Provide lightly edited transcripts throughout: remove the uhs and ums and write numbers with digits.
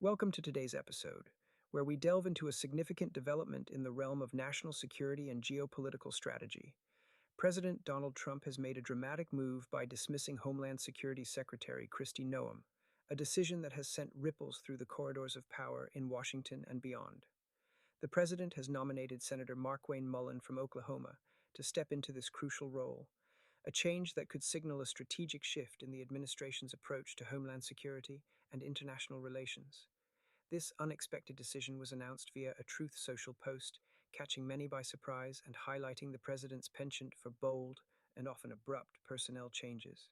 Welcome to today's episode, where we delve into a significant development in the realm of national security and geopolitical strategy. President Donald Trump has made a dramatic move by dismissing Homeland Security Secretary Kristi Noem, a decision that has sent ripples through the corridors of power in Washington and beyond. The president has nominated Senator Markwayne Mullin from Oklahoma to step into this crucial role, a change that could signal a strategic shift in the administration's approach to Homeland Security and international relations. This unexpected decision was announced via a Truth Social post, catching many by surprise and highlighting the president's penchant for bold and often abrupt personnel changes.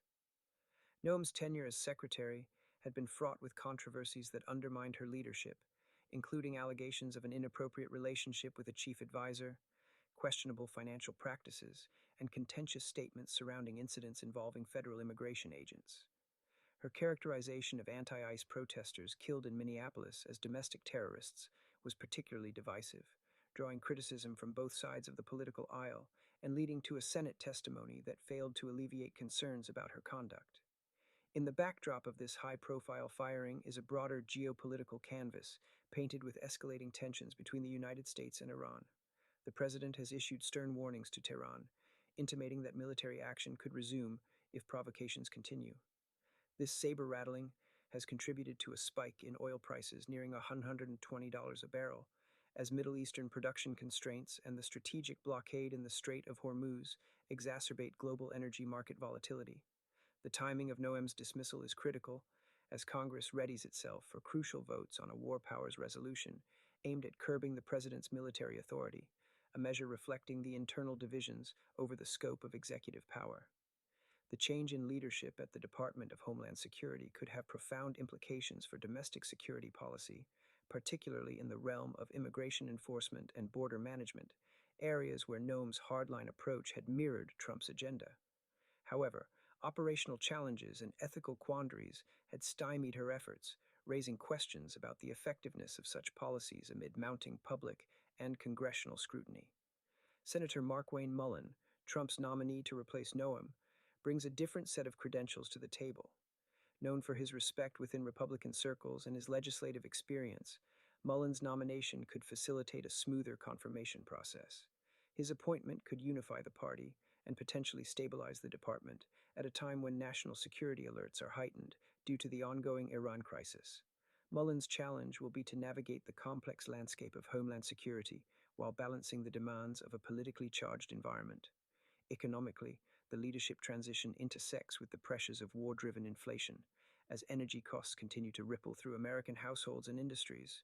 Noem's tenure as secretary had been fraught with controversies that undermined her leadership, including allegations of an inappropriate relationship with a chief advisor, questionable financial practices, and contentious statements surrounding incidents involving federal immigration agents. Her characterization of anti-ICE protesters killed in Minneapolis as domestic terrorists was particularly divisive, drawing criticism from both sides of the political aisle and leading to a Senate testimony that failed to alleviate concerns about her conduct. In the backdrop of this high-profile firing is a broader geopolitical canvas painted with escalating tensions between the United States and Iran. The president has issued stern warnings to Tehran, intimating that military action could resume if provocations continue. This saber rattling has contributed to a spike in oil prices nearing $120 a barrel, as Middle Eastern production constraints and the strategic blockade in the Strait of Hormuz exacerbate global energy market volatility. The timing of Noem's dismissal is critical, as Congress readies itself for crucial votes on a war powers resolution aimed at curbing the president's military authority, a measure reflecting the internal divisions over the scope of executive power. The change in leadership at the Department of Homeland Security could have profound implications for domestic security policy, particularly in the realm of immigration enforcement and border management, areas where Noem's hardline approach had mirrored Trump's agenda. However, operational challenges and ethical quandaries had stymied her efforts, raising questions about the effectiveness of such policies amid mounting public and congressional scrutiny. Senator Markwayne Mullin, Trump's nominee to replace Noem, brings a different set of credentials to the table. Known for his respect within Republican circles and his legislative experience, Mullin's nomination could facilitate a smoother confirmation process. His appointment could unify the party and potentially stabilize the department at a time when national security alerts are heightened due to the ongoing Iran crisis. Mullin's challenge will be to navigate the complex landscape of homeland security while balancing the demands of a politically charged environment. Economically, the leadership transition intersects with the pressures of war-driven inflation, as energy costs continue to ripple through American households and industries.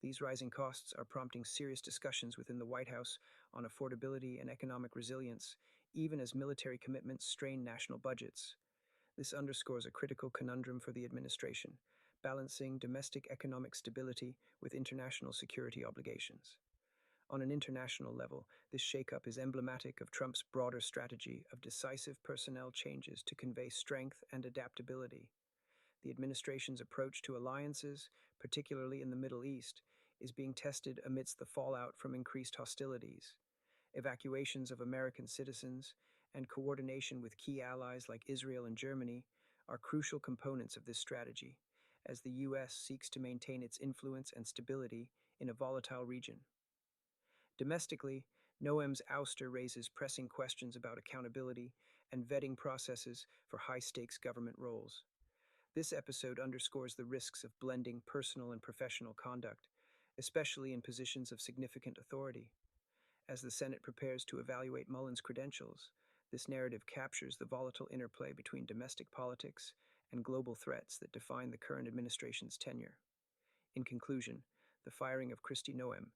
These rising costs are prompting serious discussions within the White House on affordability and economic resilience, even as military commitments strain national budgets. This underscores a critical conundrum for the administration, balancing domestic economic stability with international security obligations. On an international level, this shakeup is emblematic of Trump's broader strategy of decisive personnel changes to convey strength and adaptability. The administration's approach to alliances, particularly in the Middle East, is being tested amidst the fallout from increased hostilities. Evacuations of American citizens and coordination with key allies like Israel and Germany are crucial components of this strategy, as the U.S. seeks to maintain its influence and stability in a volatile region. Domestically, Noem's ouster raises pressing questions about accountability and vetting processes for high-stakes government roles. This episode underscores the risks of blending personal and professional conduct, especially in positions of significant authority. As the Senate prepares to evaluate Mullin's credentials, this narrative captures the volatile interplay between domestic politics and global threats that define the current administration's tenure. In conclusion, the firing of Kristi Noem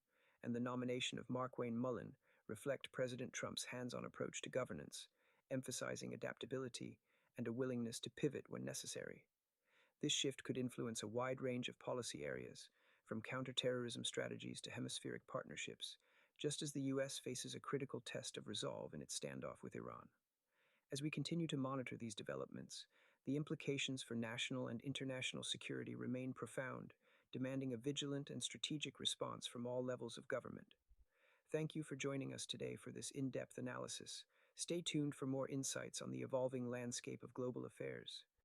and the nomination of Markwayne Mullin reflect President Trump's hands-on approach to governance, emphasizing adaptability and a willingness to pivot when necessary. This shift could influence a wide range of policy areas, from counterterrorism strategies to hemispheric partnerships, just as the U.S. faces a critical test of resolve in its standoff with Iran. As we continue to monitor these developments, the implications for national and international security remain profound, demanding a vigilant and strategic response from all levels of government. Thank you for joining us today for this in-depth analysis. Stay tuned for more insights on the evolving landscape of global affairs.